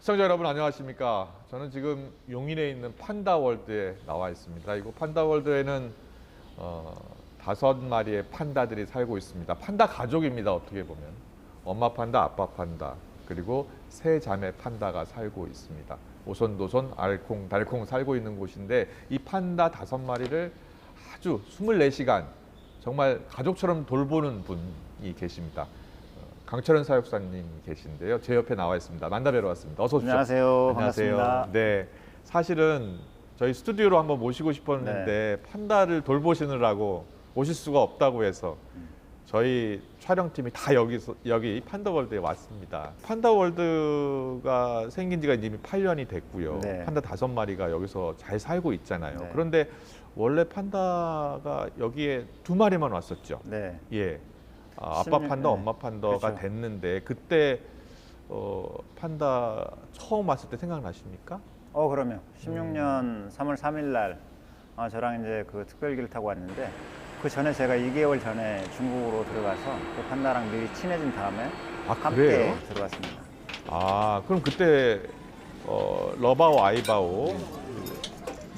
시청자 여러분 안녕하십니까? 저는 지금 용인에 있는 판다월드에 나와 있습니다. 이곳 판다월드에는 5마리의 판다들이 살고 있습니다. 판다 가족입니다. 어떻게 보면 엄마 판다, 아빠 판다, 그리고 세 자매 판다가 살고 있습니다. 오손도손 알콩달콩 살고 있는 곳인데 이 판다 5마리를 아주 24시간 정말 가족처럼 돌보는 분이 계십니다. 강철은 사육사님 계신데요. 제 옆에 나와 있습니다. 만나 뵈러 왔습니다. 어서 오십시오. 안녕하세요. 반갑습니다. 네, 사실은 저희 스튜디오로 한번 모시고 싶었는데 판다를 돌보시느라고 오실 수가 없다고 해서 저희 촬영팀이 다 여기 판다월드에 왔습니다. 판다월드가 생긴 지가 이미 8년이 됐고요. 네. 판다 5마리가 여기서 잘 살고 있잖아요. 네. 그런데 원래 판다가 여기에 2마리만 왔었죠. 네. 예. 아빠 판다, 엄마 판다가 그렇죠. 됐는데 그때 판다 처음 왔을 때 생각나십니까? 그러면 16년 3월 3일 날 저랑 이제 그 특별기를 타고 왔는데 그 전에 제가 2개월 전에 중국으로 들어가서 그 판다랑 미리 친해진 다음에 함께 그래요? 들어갔습니다. 그럼 그때 러바오, 아이바오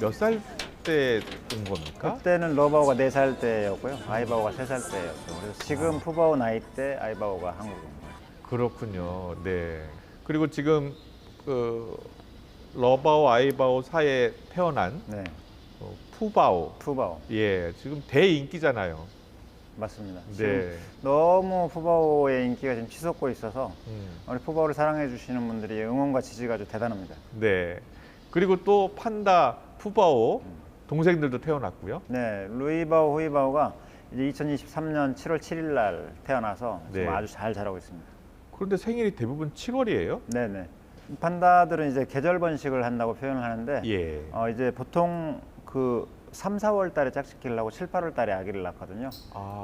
몇 살 때 온 겁니까? 그때는 러바오가 4살 때였고요. 아이바오가 3살 때였죠. 그래서 지금 푸바오 나이 때 아이바오가 한국 온 거예요. 그렇군요. 네. 그리고 지금 러바오, 아이바오 사이에 태어난 네. 푸바오. 푸바오. 예, 지금 대인기잖아요. 맞습니다. 네. 지금 너무 푸바오의 인기가 지금 치솟고 있어서 음. 우리 푸바오를 사랑해 주시는 분들이 응원과 지지가 아주 대단합니다. 네. 그리고 또 판다 푸바오 동생들도 태어났고요. 네, 루이바오, 후이바오가 이제 2023년 7월 7일 날 태어나서 지금 네. 아주 잘 자라고 있습니다. 그런데 생일이 대부분 7월이에요? 네네. 판다들은 이제 계절 번식을 한다고 표현을 하는데, 예. 이제 보통 그 3, 4월 달에 짝짓기를 하고 7, 8월 달에 아기를 낳거든요.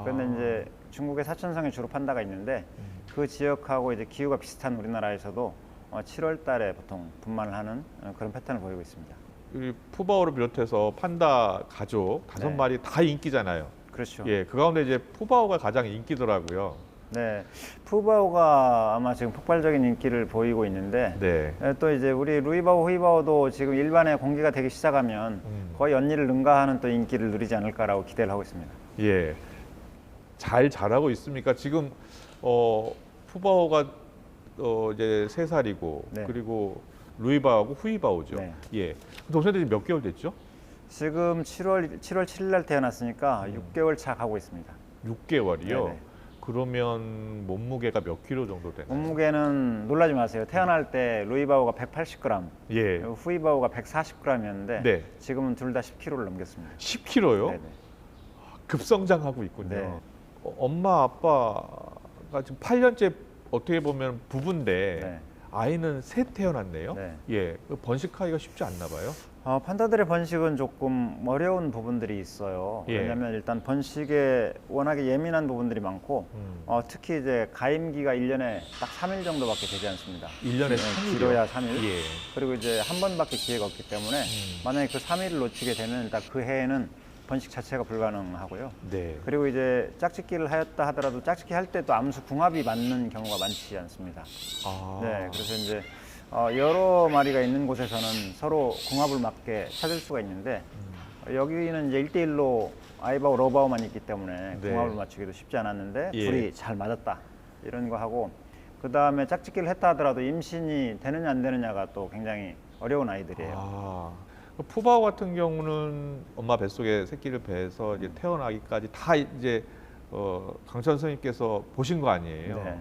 그런데 이제 중국의 사천성에 주로 판다가 있는데 그 지역하고 이제 기후가 비슷한 우리나라에서도 7월 달에 보통 분만을 하는 그런 패턴을 보이고 있습니다. 이 푸바오를 비롯해서 판다 가족 5마리 다 인기잖아요. 그렇죠. 예, 그 가운데 이제 푸바오가 가장 인기더라고요. 네, 푸바오가 아마 지금 폭발적인 인기를 보이고 있는데 네. 또 이제 우리 루이바오, 후이바오도 지금 일반에 공개가 되기 시작하면 거의 연일을 능가하는 또 인기를 누리지 않을까라고 기대를 하고 있습니다. 예. 잘 자라고 있습니까? 지금 푸바오가 이제 3살이고 네. 그리고 루이바오하고 후이바오죠. 네. 예. 동생들이 몇 개월 됐죠? 지금 7월 7일 날 태어났으니까 6개월 차 가고 있습니다. 6개월이요? 네네. 그러면 몸무게가 몇 킬로 정도 되나요? 몸무게는 놀라지 마세요. 태어날 때 루이바오가 180g, 예. 후이바오가 140g이었는데 네. 지금은 둘 다 10kg를 넘겼습니다. 10킬로요? 네네. 급성장하고 있군요. 네. 엄마 아빠가 지금 8년째 어떻게 보면 부부인데 네. 아이는 셋 태어났네요. 네. 예, 번식하기가 쉽지 않나 봐요. 판다들의 번식은 조금 어려운 부분들이 있어요. 예. 왜냐하면 일단 번식에 워낙에 예민한 부분들이 많고 특히 이제 가임기가 1년에 딱 3일 정도밖에 되지 않습니다. 1년에 3일이요? 길어야 3일. 예. 그리고 이제 한 번밖에 기회가 없기 때문에 만약에 그 3일을 놓치게 되면 일단 그 해에는 번식 자체가 불가능하고요. 네. 그리고 이제 짝짓기를 하였다 하더라도 짝짓기 할 때 또 암수 궁합이 맞는 경우가 많지 않습니다. 네, 그래서 이제 여러 마리가 있는 곳에서는 서로 궁합을 맞게 찾을 수가 있는데 여기는 이제 1대1로 아이바오, 러바오만 있기 때문에 네. 궁합을 맞추기도 쉽지 않았는데 예. 둘이 잘 맞았다 이런 거 하고 그 다음에 짝짓기를 했다 하더라도 임신이 되느냐 안 되느냐가 또 굉장히 어려운 아이들이에요. 푸바오 같은 경우는 엄마 뱃속에 새끼를 배해서 이제 태어나기까지 다 이제 강천 선생님께서 보신 거 아니에요? 네.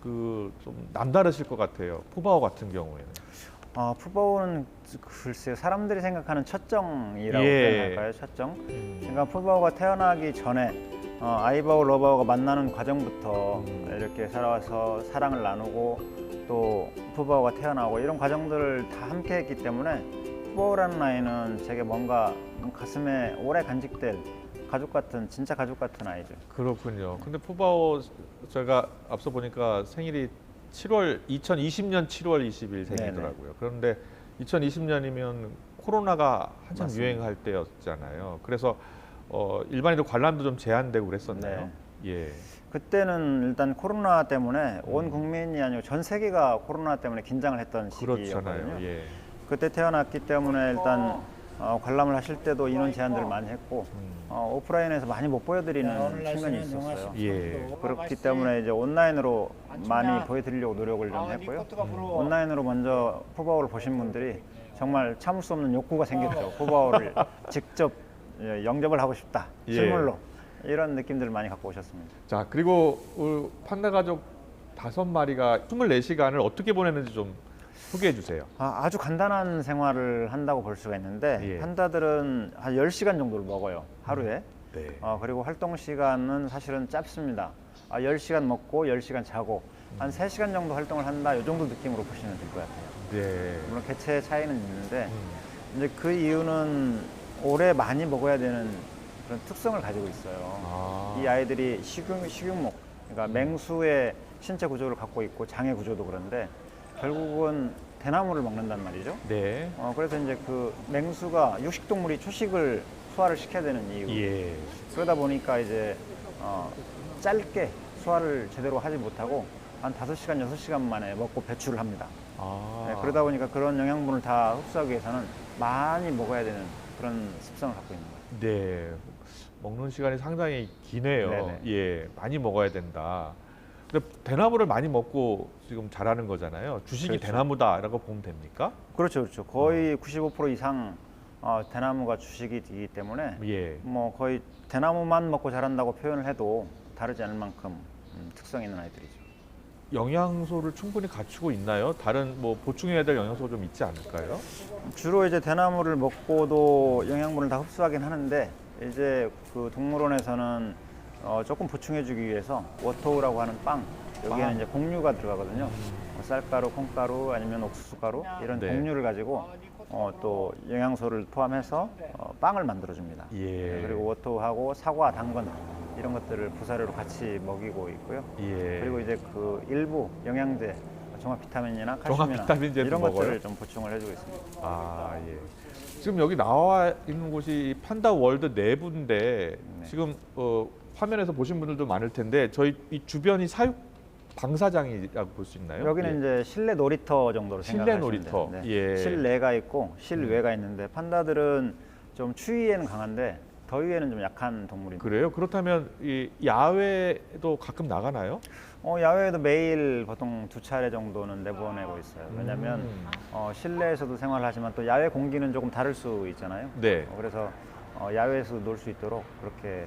그 좀 남다르실 것 같아요. 푸바오 같은 경우에는. 푸바오는 글쎄요 사람들이 생각하는 첫정이라고 예. 표현할까요? 첫정. 그러니까 푸바오가 태어나기 전에 아이바오, 러바오가 만나는 과정부터 이렇게 살아와서 사랑을 나누고 또 푸바오가 태어나고 이런 과정들을 다 함께 했기 때문에 푸바오라는 아이는 제게 뭔가 가슴에 오래 간직될 가족 같은 진짜 가족 같은 아이죠. 그렇군요. 근데 푸바오 제가 앞서 보니까 생일이 2020년 7월 20일 생이더라고요. 그런데 2020년이면 코로나가 한참 맞습니다. 유행할 때였잖아요. 그래서 일반인들 관람도 좀 제한되고 그랬었나요? 예. 그때는 일단 코로나 때문에 온 국민이 아니고 전 세계가 코로나 때문에 긴장을 했던 시기였거든요. 그렇잖아요. 예. 그때 태어났기 때문에 일단 관람을 하실 때도 인원 제한들을 많이 했고 오프라인에서 많이 못 보여드리는 측면이 있었어요. 예. 그렇기 때문에 이제 온라인으로 많이 보여드리려고 노력을 좀 했고요. 온라인으로 먼저 푸바오를 보신 분들이 정말 참을 수 없는 욕구가 생겼죠. 푸바오를 직접 영접을 하고 싶다. 예. 실물로. 이런 느낌들을 많이 갖고 오셨습니다. 자, 그리고 우리 판다 가족 5마리가 24시간을 어떻게 보내는지 좀 소개해 주세요. 아주 간단한 생활을 한다고 볼 수가 있는데 예. 판다들은 한 10시간 정도를 먹어요. 하루에. 네. 그리고 활동 시간은 사실은 짧습니다. 10시간 먹고 10시간 자고 한 3시간 정도 활동을 한다. 이 정도 느낌으로 보시면 될 것 같아요. 네. 물론 개체 차이는 있는데 이제 그 이유는 오래 많이 먹어야 되는 그런 특성을 가지고 있어요. 이 아이들이 식용목, 그러니까 맹수의 신체 구조를 갖고 있고 장애 구조도 그런데 결국은 대나무를 먹는단 말이죠. 네. 그래서 이제 그 맹수가 육식동물이 초식을 소화를 시켜야 되는 이유. 예. 그러다 보니까 이제 짧게 소화를 제대로 하지 못하고 한 5시간, 6시간 만에 먹고 배출을 합니다. 네, 그러다 보니까 그런 영양분을 다 흡수하기 위해서는 많이 먹어야 되는 그런 습성을 갖고 있는 거예요. 네. 먹는 시간이 상당히 기네요. 네네. 예. 많이 먹어야 된다. 근데 대나무를 많이 먹고 지금 자라는 거잖아요. 주식이 그렇죠. 대나무다라고 보면 됩니까? 그렇죠, 그렇죠. 거의 95% 이상 대나무가 주식이 되기 때문에 예. 뭐 거의 대나무만 먹고 자란다고 표현을 해도 다르지 않을 만큼 특성 있는 아이들이죠. 영양소를 충분히 갖추고 있나요? 다른 뭐 보충해야 될 영양소 좀 있지 않을까요? 주로 이제 대나무를 먹고도 영양분을 다 흡수하긴 하는데 이제 그 동물원에서는 조금 보충해주기 위해서 워토우라고 하는 빵, 여기에는 빵. 이제 곡류가 들어가거든요. 쌀가루, 콩가루 아니면 옥수수가루 이런 네. 곡류를 가지고 또 영양소를 포함해서 빵을 만들어줍니다. 예. 그리고 워토우하고 사과, 당근 이런 것들을 부사료로 같이 먹이고 있고요. 예. 그리고 이제 그 일부 영양제, 종합 비타민이나 종합 칼슘이나 비타민제도 이런 먹어요? 것들을 좀 보충을 해주고 있습니다. 아, 예. 지금 여기 나와 있는 곳이 판다 월드 내부인데 네. 지금 화면에서 보신 분들도 많을 텐데 저희 이 주변이 사육 방사장이라고 볼 수 있나요? 여기는 예. 이제 실내 놀이터 정도로 실내 생각하시면 놀이터. 돼요. 예. 실내가 있고 실외가 있는데 판다들은 좀 추위에는 강한데 더위에는 좀 약한 동물입니다. 그래요? 그렇다면 이 야외도 가끔 나가나요? 야외에도 매일 보통 2차례 정도는 내보내고 있어요. 왜냐하면 실내에서도 생활하지만 또 야외 공기는 조금 다를 수 있잖아요. 네. 그래서 야외에서도 놀 수 있도록 그렇게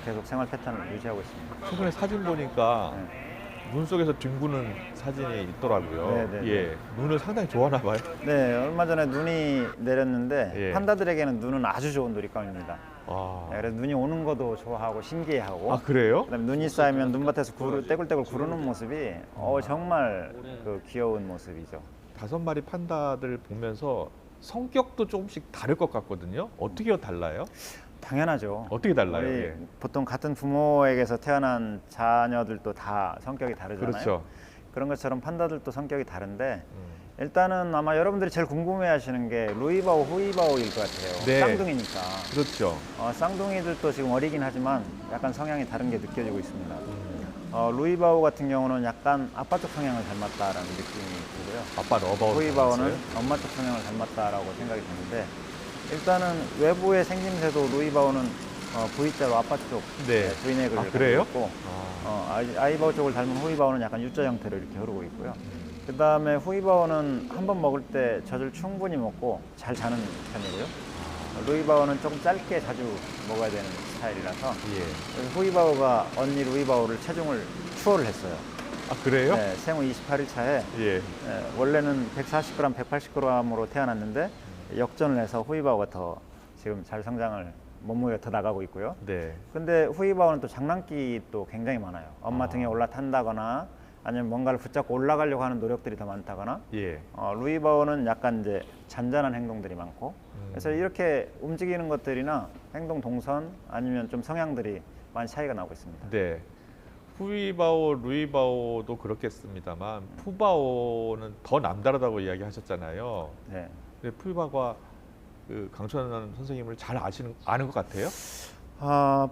계속 생활 패턴을 유지하고 있습니다. 최근에 사진 보니까 네. 눈 속에서 뒹구는 사진이 있더라고요. 네, 네, 예, 눈을 상당히 좋아하나 봐요. 네, 얼마 전에 눈이 내렸는데 예. 판다들에게는 눈은 아주 좋은 놀잇감입니다. 아, 네, 그래서 눈이 오는 것도 좋아하고 신기해하고 아 그래요? 그다음에 눈이 쌓이면 눈밭에서 떼굴떼굴 구르는 모습이 정말 그 귀여운 모습이죠. 5마리 판다들 보면서 성격도 조금씩 다를 것 같거든요. 어떻게 달라요? 당연하죠. 어떻게 달라요? 우리 예. 보통 같은 부모에게서 태어난 자녀들도 다 성격이 다르잖아요. 그렇죠. 그런 것처럼 판다들도 성격이 다른데 일단은 아마 여러분들이 제일 궁금해하시는 게 루이바오, 후이바오일 것 같아요. 네. 쌍둥이니까. 그렇죠. 쌍둥이들도 지금 어리긴 하지만 약간 성향이 다른 게 느껴지고 있습니다. 루이바오 같은 경우는 약간 아빠 쪽 성향을 닮았다라는 느낌이 들고요. 아빠 러버우. 후이바오는 엄마 쪽 성향을 닮았다라고 생각이 드는데 일단은 외부의 생김새도 루이바오는 V자로 아빠 쪽 네. V넥을 아, 그래요? 있고 아이바오 쪽을 닮은 후이바오는 약간 U자 형태로 이렇게 흐르고 있고요. 그 다음에 후이바오는 한 번 먹을 때 젖을 충분히 먹고 잘 자는 편이고요. 루이바오는 조금 짧게 자주 먹어야 되는 스타일이라서 예. 그래서 후이바오가 언니 루이바오를 체중을 추월을 했어요. 아 그래요? 네, 생후 28일 차에 예. 원래는 140g, 180g으로 태어났는데 역전을 해서 후이바오가 더 지금 잘 성장을 몸무게가 더 나가고 있고요. 네. 근데 후이바오는 또 장난기 또 굉장히 많아요. 엄마 등에 올라탄다거나 아니면 뭔가를 붙잡고 올라가려고 하는 노력들이 더 많다거나 예. 루이바오는 약간 이제 잔잔한 행동들이 많고 그래서 이렇게 움직이는 것들이나 행동 동선 아니면 좀 성향들이 많이 차이가 나고 있습니다. 네. 후이바오, 루이바오도 그렇겠습니다만 푸바오는 더 남다르다고 이야기하셨잖아요. 네. 근데 푸바오가 그 강천원 선생님을 잘 아는 것 같아요.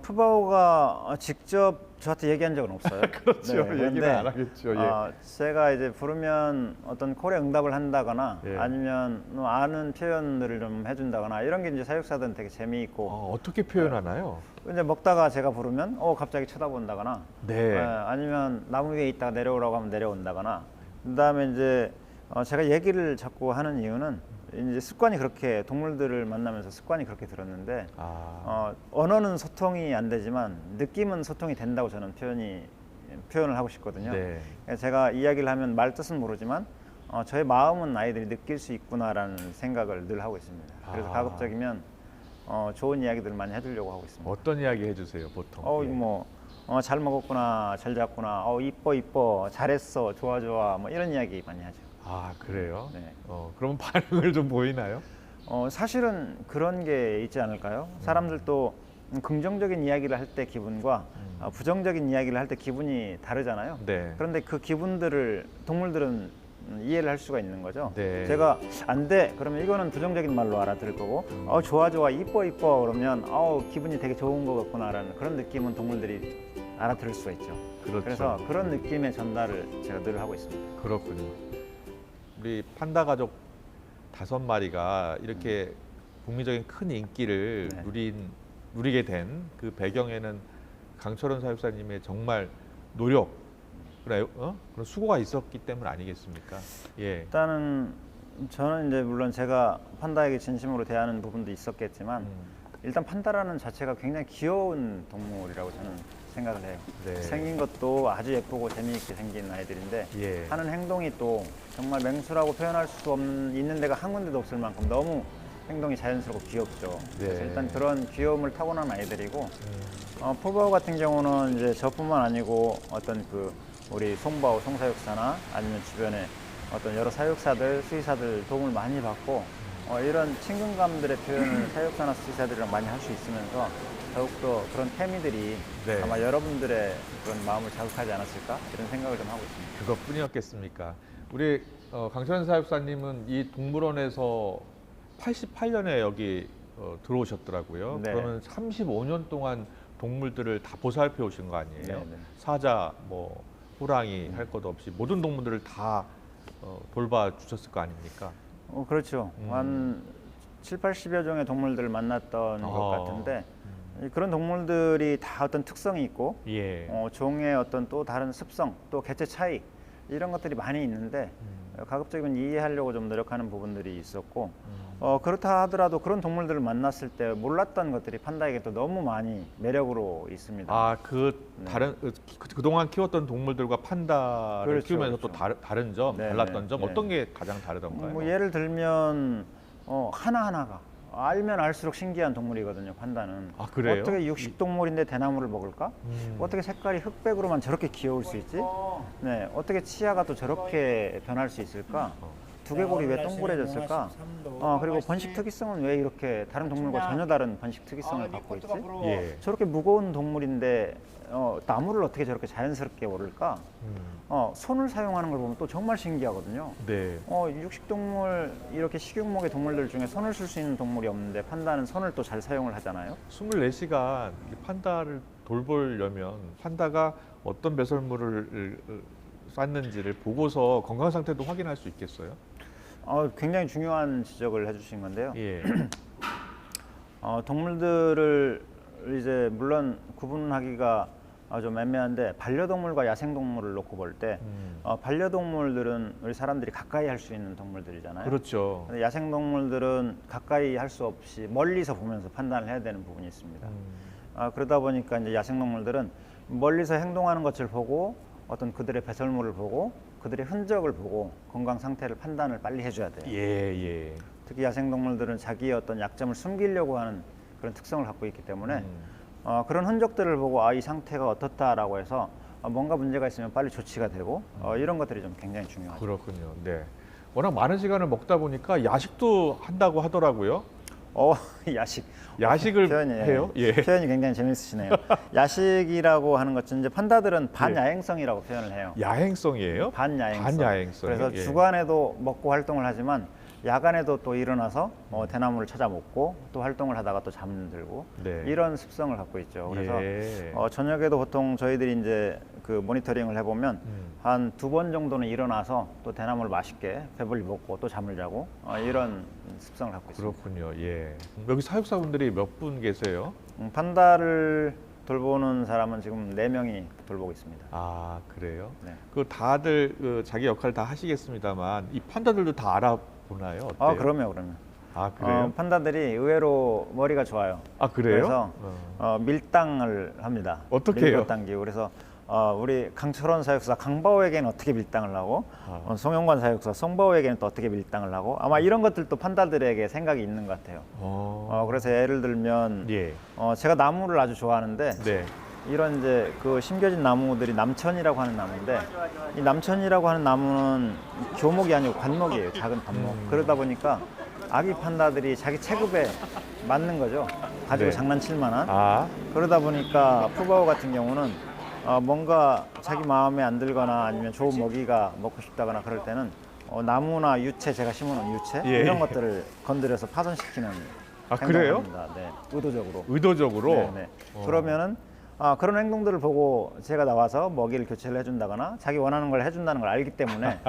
푸바오가 직접 저한테 얘기한 적은 없어요. 그렇죠. 네, 얘기는 그런데, 안 하겠죠. 예. 제가 이제 부르면 어떤 콜에 응답을 한다거나 예. 아니면 아는 표현들을 좀 해준다거나 이런 게 이제 사육사들은 되게 재미있고 어떻게 표현하나요? 이제 먹다가 제가 부르면 갑자기 쳐다본다거나 네. 아니면 나무 위에 있다가 내려오라고 하면 내려온다거나 그다음에 이제 제가 얘기를 자꾸 하는 이유는 이제 습관이 그렇게 동물들을 만나면서 습관이 그렇게 들었는데 언어는 소통이 안 되지만 느낌은 소통이 된다고 저는 표현을 하고 싶거든요. 네. 제가 이야기를 하면 말 뜻은 모르지만 저의 마음은 아이들이 느낄 수 있구나라는 생각을 늘 하고 있습니다. 그래서 가급적이면 좋은 이야기들을 많이 해주려고 하고 있습니다. 어떤 이야기 해주세요, 보통? 예. 잘 먹었구나, 잘 잤구나, 이뻐 이뻐, 잘했어, 좋아 좋아, 뭐 이런 이야기 많이 하죠. 그래요? 네. 그럼 반응을 좀 보이나요? 사실은 그런 게 있지 않을까요? 사람들도 긍정적인 이야기를 할 때 기분과 부정적인 이야기를 할 때 기분이 다르잖아요. 네. 그런데 그 기분들을 동물들은 이해를 할 수가 있는 거죠. 네. 제가 안 돼, 그러면 이거는 부정적인 말로 알아들을 거고, 좋아 좋아, 이뻐 이뻐 그러면 기분이 되게 좋은 것 같구나라는 그런 느낌은 동물들이 알아들을 수가 있죠. 그렇죠. 그래서 그런 느낌의 전달을 제가 늘 하고 있습니다. 그렇군요. 우리 판다 가족 5마리가 이렇게 국민적인 큰 인기를 네. 누리게 된 그 배경에는 강철원 사육사님의 정말 노력, 그런 수고가 있었기 때문 아니겠습니까? 예. 일단은 저는 이제 물론 제가 판다에게 진심으로 대하는 부분도 있었겠지만 일단 판다라는 자체가 굉장히 귀여운 동물이라고 저는 생각을 해요. 네. 생긴 것도 아주 예쁘고 재미있게 생긴 아이들인데 예. 하는 행동이 또 정말 맹수라고 표현할 수 있는 데가 한 군데도 없을 만큼 너무 행동이 자연스럽고 귀엽죠. 네. 그래서 일단 그런 귀여움을 타고난 아이들이고 푸바오 같은 경우는 이제 저뿐만 아니고 어떤 우리 송바오 송사육사나 아니면 주변에 어떤 여러 사육사들, 수의사들 도움을 많이 받고 이런 친근감들의 표현을 사육사나 수의사들이랑 많이 할 수 있으면서 더욱더 그런 케미들이 네. 아마 여러분들의 그런 마음을 자극하지 않았을까 이런 생각을 좀 하고 있습니다. 그것뿐이었겠습니까? 우리 강철원 사육사님은 이 동물원에서 88년에 여기 들어오셨더라고요. 네. 그러면 35년 동안 동물들을 다 보살펴 오신 거 아니에요? 네, 네. 사자, 호랑이 할 것 없이 모든 동물들을 다 돌봐 주셨을 거 아닙니까? 그렇죠. 한 7, 80여 종의 동물들을 만났던 것 같은데 그런 동물들이 다 어떤 특성이 있고 예. 종의 어떤 또 다른 습성, 또 개체 차이 이런 것들이 많이 있는데 가급적이면 이해하려고 좀 노력하는 부분들이 있었고 그렇다 하더라도 그런 동물들을 만났을 때 몰랐던 것들이 판다에게 또 너무 많이 매력으로 있습니다. 다른 그동안 키웠던 동물들과 판다를 그렇죠, 키우면서 그렇죠. 또 다른 점, 네, 달랐던 점 네. 어떤 게 가장 다르던가요? 예를 들면 하나하나가 알면 알수록 신기한 동물이거든요. 판다는. 그래요? 어떻게 육식동물인데 대나무를 먹을까? 어떻게 색깔이 흑백으로만 저렇게 귀여울 수 있지? 네, 어떻게 치아가 또 저렇게 변할 수 있을까? 두개골이 왜 동그래졌을까? 그리고 번식 특이성은 왜 이렇게 다른 동물과 전혀 다른 번식 특이성을 갖고 있지? 예. 저렇게 무거운 동물인데 나무를 어떻게 저렇게 자연스럽게 오를까? 손을 사용하는 걸 보면 또 정말 신기하거든요. 네. 육식동물 이렇게 식육목의 동물들 중에 손을 쓸 수 있는 동물이 없는데 판다는 손을 또 잘 사용을 하잖아요. 24시간 판다를 돌보려면 판다가 어떤 배설물을 쌌는지를 보고서 건강 상태도 확인할 수 있겠어요? 굉장히 중요한 지적을 해주신 건데요. 예. 동물들을 이제 물론 구분하기가 좀 애매한데 반려동물과 야생동물을 놓고 볼 때 반려동물들은 우리 사람들이 가까이 할 수 있는 동물들이잖아요. 그렇죠. 근데 야생동물들은 가까이 할 수 없이 멀리서 보면서 판단을 해야 되는 부분이 있습니다. 그러다 보니까 이제 야생동물들은 멀리서 행동하는 것을 보고 어떤 그들의 배설물을 보고 그들의 흔적을 보고 건강 상태를 판단을 빨리 해줘야 돼요. 예. 특히 야생동물들은 자기의 어떤 약점을 숨기려고 하는 그런 특성을 갖고 있기 때문에 그런 흔적들을 보고 이 상태가 어떻다라고 해서 뭔가 문제가 있으면 빨리 조치가 되고 이런 것들이 좀 굉장히 중요하죠. 그렇군요. 네. 워낙 많은 시간을 먹다 보니까 야식도 한다고 하더라고요. 야식을 표현이, 해요? 예. 표현이 굉장히 재밌으시네요. 야식이라고 하는 것은 이제 판다들은 반야행성이라고 표현을 해요. 야행성이에요? 반야행성. 반야행성. 그래서 예. 주간에도 먹고 활동을 하지만 야간에도 또 일어나서 대나무를 찾아 먹고 또 활동을 하다가 또 잠들고 네. 이런 습성을 갖고 있죠. 그래서 예. 저녁에도 보통 저희들이 이제 그 모니터링을 해보면 한 2번 정도는 일어나서 또 대나무를 맛있게 배불리 먹고 또 잠을 자고 이런 습성을 갖고 있습니다. 그렇군요. 예. 여기 사육사분들이 몇 분 계세요? 판다를 돌보는 사람은 지금 4명이 돌보고 있습니다. 아, 그래요? 네. 그 다들 그 자기 역할 다 하시겠습니다만 이 판다들도 다 알아보나요? 어때요? 그럼요. 아, 그래요? 판다들이 의외로 머리가 좋아요. 아, 그래요? 그래서 밀당을 합니다. 어떻게 해요? 밀어당기고. 그래서 우리 강철원 사육사 강바오에게는 어떻게 밀당을 하고 송영관 사육사 송바오에게는 또 어떻게 밀당을 하고 아마 이런 것들도 판다들에게 생각이 있는 것 같아요. 그래서 예를 들면 예. 제가 나무를 아주 좋아하는데 네. 이런 이제 그 심겨진 나무들이 남천이라고 하는 나무인데 이 남천이라고 하는 나무는 교목이 아니고 관목이에요. 작은 관목. 그러다 보니까 아기 판다들이 자기 체급에 맞는 거죠. 가지고 네. 장난칠 만한. 아, 그러다 보니까 푸바오 같은 경우는 뭔가 자기 마음에 안 들거나 아니면 좋은 먹이가 먹고 싶다거나 그럴 때는 나무나 유채, 제가 심어놓은 유채 예. 이런 것들을 건드려서 파손시키는 아, 행동을 그래요? 합니다. 네, 의도적으로. 의도적으로? 네, 네. 그러면은 그런 행동들을 보고 제가 나와서 먹이를 교체를 해준다거나 자기 원하는 걸 해준다는 걸 알기 때문에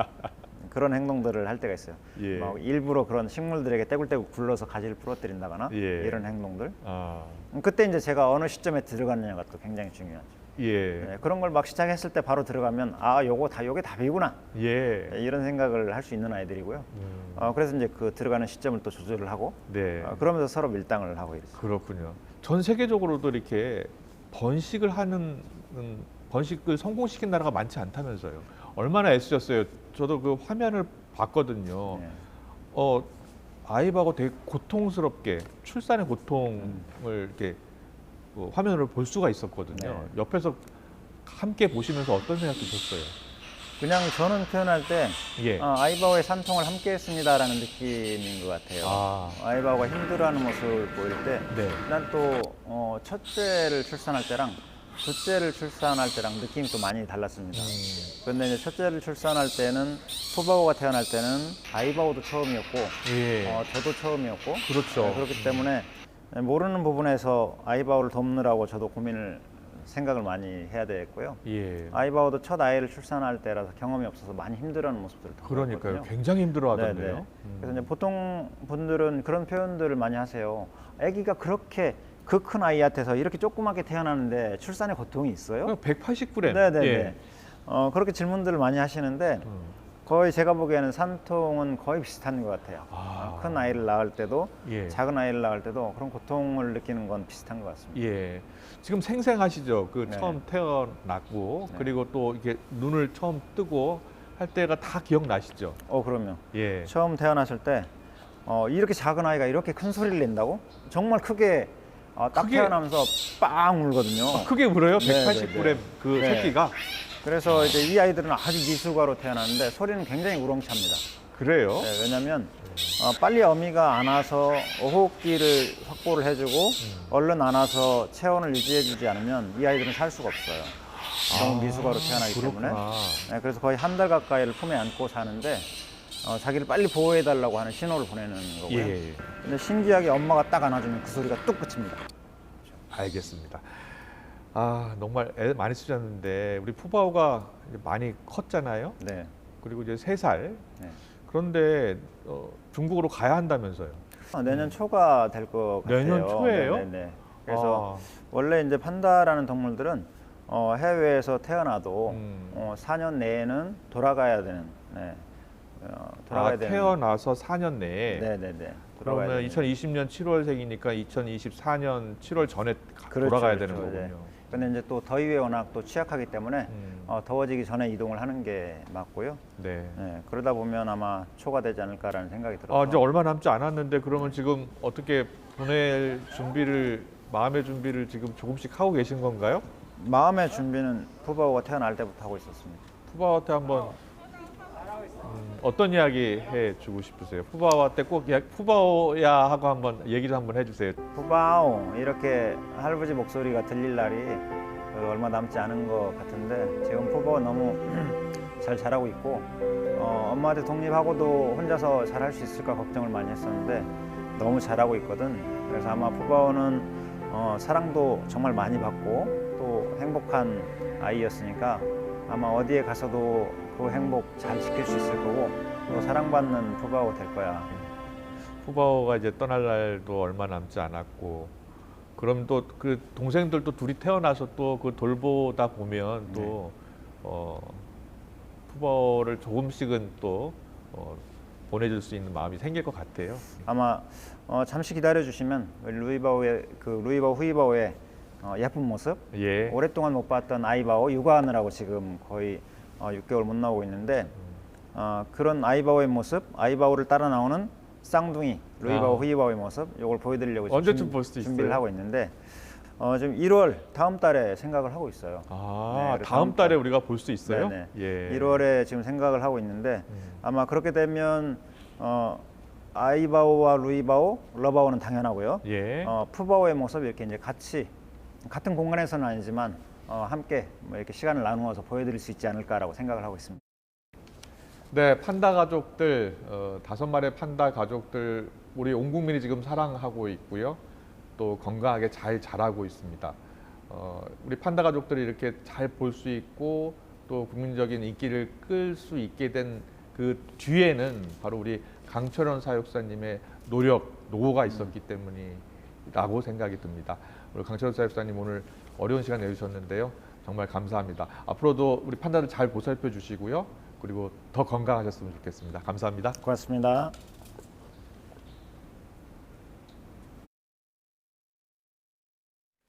그런 행동들을 할 때가 있어요. 예. 막 일부러 그런 식물들에게 떼굴떼굴 굴러서 가지를 부러뜨린다거나 예. 이런 행동들. 아, 그때 이제 제가 어느 시점에 들어갔느냐가 또 굉장히 중요하죠. 예. 네, 그런 걸 막 시작했을 때 바로 들어가면 요게 답이구나. 예. 네, 이런 생각을 할 수 있는 아이들이고요. 그래서 이제 그 들어가는 시점을 또 조절을 하고 네. 그러면서 서로 밀당을 하고 이랬어요. 그렇군요. 전 세계적으로도 이렇게 번식을 성공시킨 나라가 많지 않다면서요. 얼마나 애쓰셨어요. 저도 그 화면을 봤거든요. 네. 아이하고 되게 고통스럽게 출산의 고통을 이렇게 화면으로 볼 수가 있었거든요. 네. 옆에서 함께 보시면서 어떤 생각 드셨어요? 그냥 저는 표현할 때 예. 아이바오의 산통을 함께 했습니다라는 느낌인 것 같아요. 아이바오가 힘들어하는 모습을 보일 때 네. 난 또 첫째를 출산할 때랑 둘째를 출산할 때랑 느낌이 또 많이 달랐습니다. 그런데 이제 첫째를 출산할 때는 푸바오가 태어날 때는 아이바오도 처음이었고 예. 저도 처음이었고 그렇죠. 그렇기 때문에 모르는 부분에서 아이바오를 돕느라고 저도 생각을 많이 해야 됐고요. 예. 아이바오도 첫 아이를 출산할 때라서 경험이 없어서 많이 힘들어하는 모습들을 그러니까요. 보였거든요. 굉장히 힘들어하던데요. 네네. 그래서 이제 보통 분들은 그런 표현들을 많이 하세요. 아기가 그렇게 그 큰 아이한테서 이렇게 조그맣게 태어나는데 출산의 고통이 있어요? 180g. 네네네. 예. 그렇게 질문들을 많이 하시는데 거의 제가 보기에는 산통은 거의 비슷한 것 같아요. 큰 아이를 낳을 때도 예. 작은 아이를 낳을 때도 그런 고통을 느끼는 건 비슷한 것 같습니다. 예. 지금 생생하시죠. 그 네. 처음 태어났고 네. 그리고 또 이렇게 눈을 처음 뜨고 할 때가 다 기억나시죠? 그럼요. 예. 처음 태어났을 때 이렇게 작은 아이가 이렇게 큰 소리를 낸다고? 정말 크게 딱 크게- 태어나면서 빵 울거든요. 크게 울어요? 네, 180g 네, 네. 그 네. 새끼가. 그래서 이제 이 아이들은 아주 미숙아로 태어나는데 소리는 굉장히 우렁찹니다. 그래요? 네, 왜냐하면 빨리 어미가 안아서 호흡기를 확보를 해주고 얼른 안아서 체온을 유지해주지 않으면 이 아이들은 살 수가 없어요. 너무 미숙아로 태어나기 때문에. 그렇구나. 네, 그래서 거의 한 달 가까이를 품에 안고 사는데 자기를 빨리 보호해달라고 하는 신호를 보내는 거고요. 예. 근데 신기하게 엄마가 딱 안아주면 그 소리가 뚝 그칩니다. 알겠습니다. 정말 애 많이 쓰셨는데 우리 푸바오가 이제 많이 컸잖아요. 네. 그리고 이제 3살. 네. 그런데 중국으로 가야 한다면서요. 내년 초가 될 것 같아요. 내년 초예요? 네네. 그래서 원래 이제 판다라는 동물들은 해외에서 태어나도 4년 내에는 돌아가야 되는. 네. 돌아가야 되는. 태어나서 4년 내에. 네네네. 그러면 2020년 7월생이니까 2024년 7월 전에 그렇죠, 돌아가야 그렇죠. 되는 네. 거군요. 근데 이제 또 더위에 워낙 또 취약하기 때문에 더워지기 전에 이동을 하는 게 맞고요. 네. 네, 그러다 보면 아마 초가 되지 않을까라는 생각이 들어서. 이제 얼마 남지 않았는데 그러면 지금 어떻게 보낼 마음의 준비를 지금 조금씩 하고 계신 건가요? 마음의 준비는 푸바오가 태어날 때부터 하고 있었습니다. 푸바오한테 한번 어떤 이야기 해주고 싶으세요? 푸바오한테 꼭 푸바오야 하고 한번 얘기를 한번 해주세요. 푸바오 이렇게 할아버지 목소리가 들릴 날이 얼마 남지 않은 것 같은데 지금 푸바오 너무 잘 자라고 있고 엄마한테 독립하고도 혼자서 잘할 수 있을까 걱정을 많이 했었는데 너무 잘하고 있거든. 그래서 아마 푸바오는 사랑도 정말 많이 받고 또 행복한 아이였으니까 아마 어디에 가서도 그 행복 잘 지킬 수 있을 거고 또 사랑받는 푸바오가 될 거야. 푸바오가 이제 떠날 날도 얼마 남지 않았고, 그럼 또 그 동생들도 둘이 태어나서 또 그 돌보다 보면 또 푸바오를 조금씩은 또 보내줄 수 있는 마음이 생길 것 같아요. 아마 잠시 기다려 주시면 루이바오 후이바오의 예쁜 모습, 예. 오랫동안 못 봤던 아이바오 육아하느라고 지금 거의 6개월 못 나오고 있는데 그런 아이바오의 모습, 아이바오를 따라 나오는 쌍둥이 루이바오 후이바오의 모습, 이걸 보여드리려고 언제쯤 볼 수 있어요? 준비를 하고 있는데 지금 1월 다음 달에 생각을 하고 있어요. 아, 네, 다음 달에 우리가 볼 수 있어요? 네네. 예. 1월에 지금 생각을 하고 있는데 아마 그렇게 되면 아이바오와 루이바오, 러바오는 당연하고요. 예. 푸바오의 모습 이렇게 이제 같은 공간에서는 아니지만 함께 뭐 이렇게 시간을 나누어서 보여드릴 수 있지 않을까라고 생각을 하고 있습니다. 네, 판다 가족들, 5마리의 판다 가족들, 우리 온 국민이 지금 사랑하고 있고요. 또 건강하게 잘 자라고 있습니다. 우리 판다 가족들이 이렇게 잘 볼 수 있고 또 국민적인 인기를 끌 수 있게 된 그 뒤에는 바로 우리 강철원 사육사님의 노력, 노고가 있었기 때문이라고 생각이 듭니다. 우리 강철원 사육사님 오늘 어려운 시간 내주셨는데요. 정말 감사합니다. 앞으로도 우리 판다를 잘 보살펴 주시고요. 그리고 더 건강하셨으면 좋겠습니다. 감사합니다. 고맙습니다.